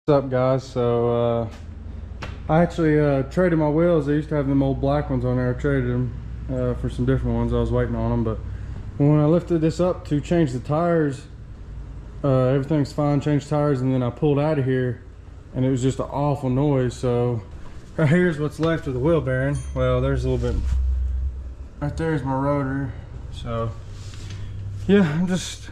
What's up, guys? So I actually traded my wheels. I used to have them old black ones on there. I traded them for some different ones. I was waiting on them, but when I lifted this up to change the tires, everything's fine, changed tires, and then I pulled out of here and it was just an awful noise. So right here's what's left of the wheel bearing. Well, there's a little bit right there's my rotor. So yeah, I'm just,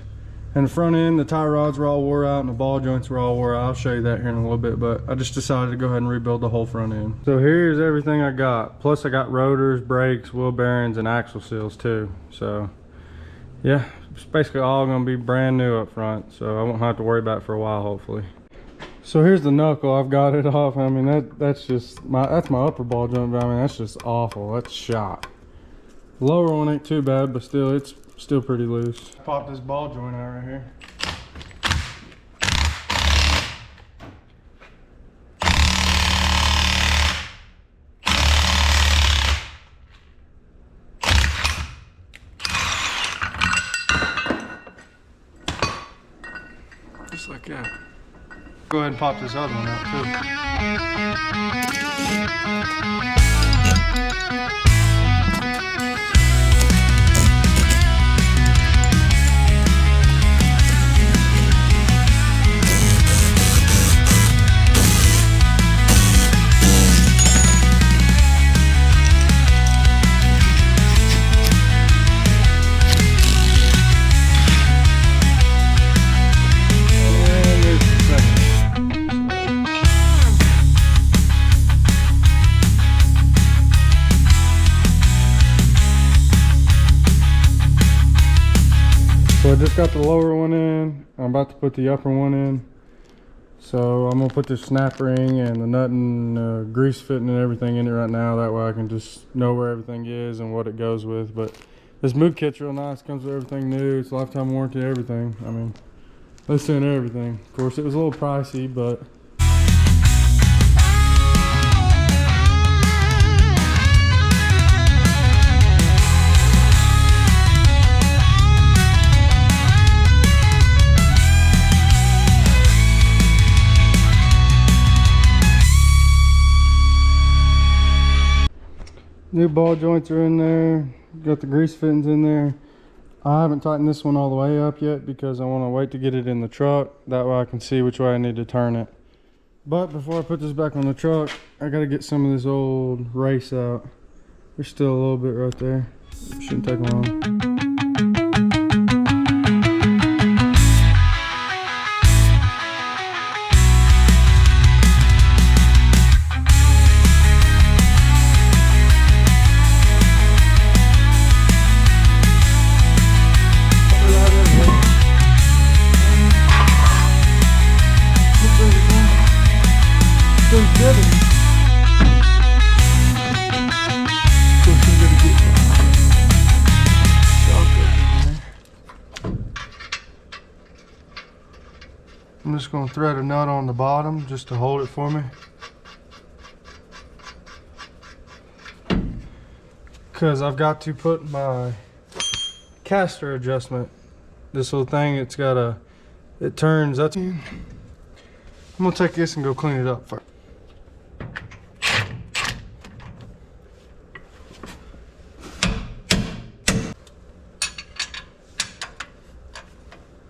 and the front end, the tie rods were all wore out and the ball joints were all wore out. I'll show you that here in a little bit, but I just decided to go ahead and rebuild the whole front end. So here's everything I got. Plus I got rotors, brakes, wheel bearings, and axle seals too. So yeah, it's basically all gonna be brand new up front. So I won't have to worry about it for a while, hopefully. So here's the knuckle. I've got it off. I mean, that's just that's my upper ball joint, but I mean, that's just awful. That's shot. The lower one ain't too bad, but still, it's still pretty loose. Pop this ball joint out right here. Just like that. Go ahead and pop this other one out too. So I just got the lower one in. I'm about to put the upper one in. So I'm gonna put the snap ring and the nut and grease fitting and everything in it right now. That way I can just know where everything is and what it goes with. But this mood kit's real nice. Comes with everything new. It's lifetime warranty, everything. I mean, they sent everything. Of course, it was a little pricey, but new ball joints are in there. Got the grease fittings in there. I haven't tightened this one all the way up yet because I want to wait to get it in the truck. That way I can see which way I need to turn it. But before I put this back on the truck, I got to get some of this old race out. There's still a little bit right there. It shouldn't take long. I'm just going to thread a nut on the bottom just to hold it for me, because I've got to put my caster adjustment, this little thing, it turns, I'm going to take this and go clean it up first.